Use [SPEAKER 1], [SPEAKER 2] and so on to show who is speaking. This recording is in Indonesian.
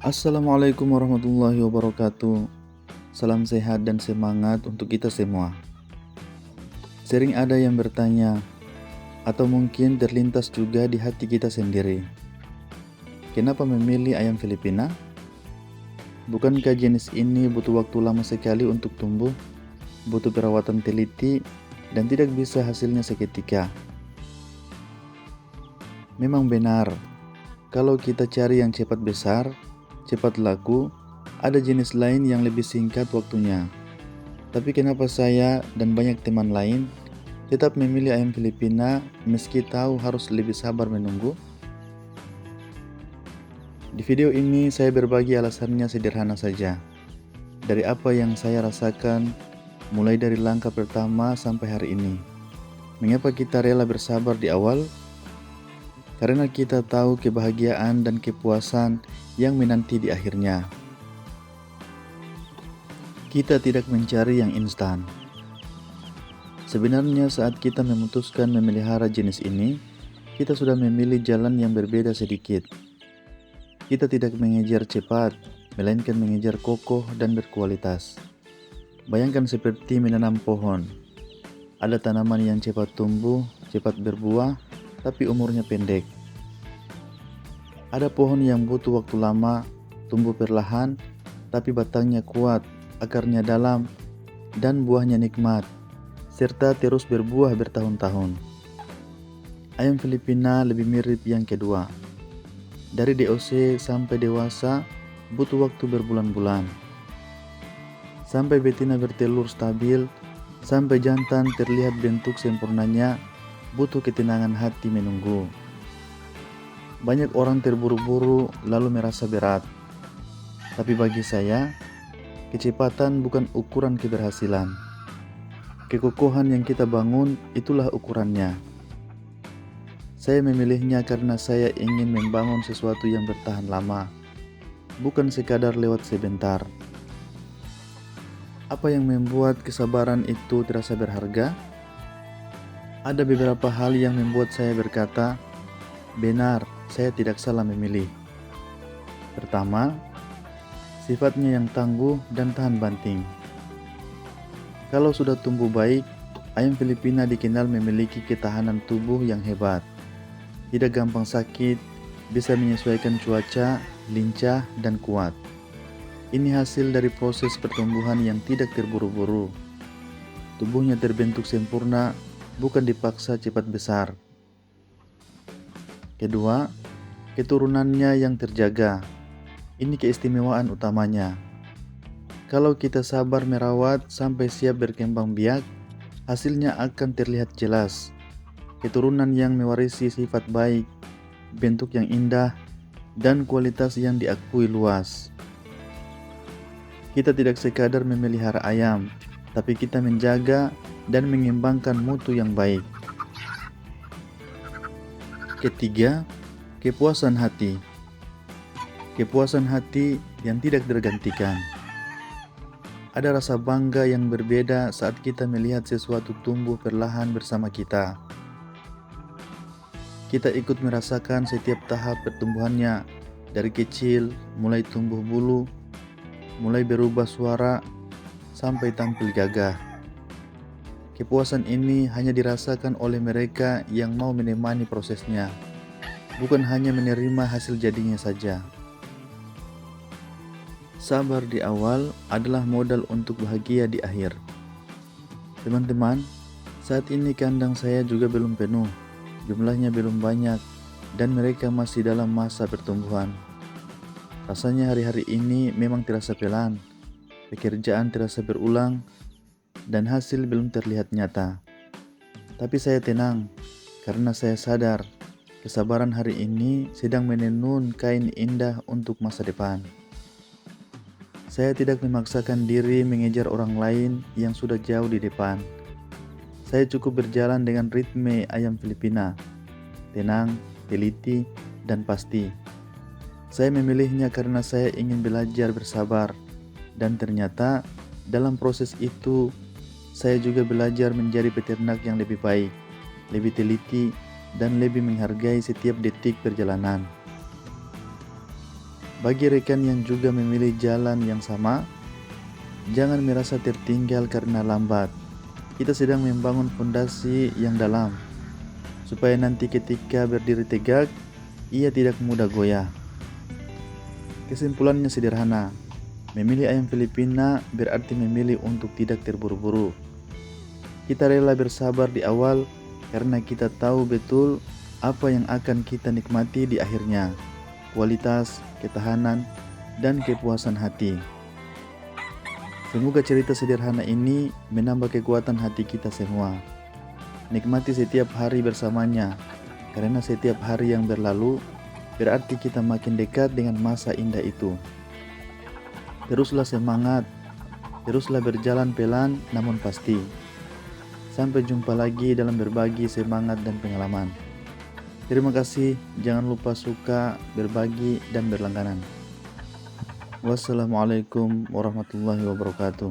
[SPEAKER 1] Assalamualaikum warahmatullahi wabarakatuh. Salam sehat dan semangat untuk kita semua. Sering ada yang bertanya, atau mungkin terlintas juga di hati kita sendiri. Kenapa memilih ayam Filipina? Bukankah jenis ini butuh waktu lama sekali untuk tumbuh, butuh perawatan teliti, dan tidak bisa hasilnya seketika? Memang benar, kalau kita cari yang cepat besar, cepat laku, ada jenis lain yang lebih singkat waktunya. Tapi kenapa saya dan banyak teman lain tetap memilih ayam Filipina meski tahu harus lebih sabar menunggu? Di video ini saya berbagi alasannya sederhana saja. Dari apa yang saya rasakan, mulai dari langkah pertama sampai hari ini. Mengapa kita rela bersabar di awal? Karena kita tahu kebahagiaan dan kepuasan yang menanti di akhirnya. Kita tidak mencari yang instan. Sebenarnya saat kita memutuskan memelihara jenis ini, kita sudah memilih jalan yang berbeda sedikit. Kita tidak mengejar cepat, melainkan mengejar kokoh dan berkualitas. Bayangkan seperti menanam pohon. Ada tanaman yang cepat tumbuh, cepat berbuah, tapi umurnya pendek. Ada pohon yang butuh waktu lama, tumbuh perlahan, tapi batangnya kuat, akarnya dalam, dan buahnya nikmat, serta terus berbuah bertahun-tahun. Ayam Filipina lebih mirip yang kedua. Dari DOC sampai dewasa, butuh waktu berbulan-bulan. Sampai betina bertelur stabil, sampai jantan terlihat bentuk sempurnanya, butuh ketenangan hati menunggu. Banyak orang terburu-buru lalu merasa berat. Tapi bagi saya, kecepatan bukan ukuran keberhasilan. Kekokohan yang kita bangun itulah ukurannya. Saya memilihnya karena saya ingin membangun sesuatu yang bertahan lama, bukan sekadar lewat sebentar. Apa yang membuat kesabaran itu terasa berharga? Ada beberapa hal yang membuat saya berkata, benar, saya tidak salah memilih. Pertama, sifatnya yang tangguh dan tahan banting. Kalau sudah tumbuh baik, ayam Filipina dikenal memiliki ketahanan tubuh yang hebat. Tidak gampang sakit, bisa menyesuaikan cuaca, lincah, dan kuat. Ini hasil dari proses pertumbuhan yang tidak terburu-buru. Tubuhnya terbentuk sempurna, bukan dipaksa cepat besar. Kedua, keturunannya yang terjaga. Ini keistimewaan utamanya. Kalau kita sabar merawat sampai siap berkembang biak, hasilnya akan terlihat jelas. Keturunan yang mewarisi sifat baik, bentuk yang indah, dan kualitas yang diakui luas. Kita tidak sekadar memelihara ayam, tapi kita menjaga dan mengembangkan mutu yang baik. Ketiga, kepuasan hati. Kepuasan hati yang tidak tergantikan. Ada rasa bangga yang berbeda saat kita melihat sesuatu tumbuh perlahan bersama kita. Kita ikut merasakan setiap tahap pertumbuhannya, dari kecil, mulai tumbuh bulu, mulai berubah suara, sampai tampil gagah. Kepuasan ini hanya dirasakan oleh mereka yang mau menemani prosesnya, bukan hanya menerima hasil jadinya saja. Sabar di awal adalah modal untuk bahagia di akhir. Teman-teman, saat ini kandang saya juga belum penuh, jumlahnya belum banyak, dan mereka masih dalam masa pertumbuhan. Rasanya hari-hari ini memang terasa pelan, pekerjaan terasa berulang, dan hasil belum terlihat nyata. Tapi saya tenang, karena saya sadar kesabaran hari ini sedang menenun kain indah untuk masa depan. Saya tidak memaksakan diri mengejar orang lain yang sudah jauh di depan. Saya cukup berjalan dengan ritme ayam Filipina, tenang, teliti, dan pasti. Saya memilihnya karena saya ingin belajar bersabar, dan ternyata dalam proses itu saya juga belajar menjadi peternak yang lebih baik, lebih teliti, dan lebih menghargai setiap detik perjalanan. Bagi rekan yang juga memilih jalan yang sama, jangan merasa tertinggal karena lambat. Kita sedang membangun fondasi yang dalam, supaya nanti ketika berdiri tegak, ia tidak mudah goyah. Kesimpulannya sederhana, memilih ayam Filipina berarti memilih untuk tidak terburu-buru. Kita rela bersabar di awal karena kita tahu betul apa yang akan kita nikmati di akhirnya, kualitas, ketahanan, dan kepuasan hati. Semoga cerita sederhana ini menambah kekuatan hati kita semua. Nikmati setiap hari bersamanya, karena setiap hari yang berlalu berarti kita makin dekat dengan masa indah itu. Teruslah semangat, teruslah berjalan pelan namun pasti. Sampai jumpa lagi dalam berbagi semangat dan pengalaman. Terima kasih, jangan lupa suka, berbagi, dan berlangganan. Wassalamualaikum warahmatullahi wabarakatuh.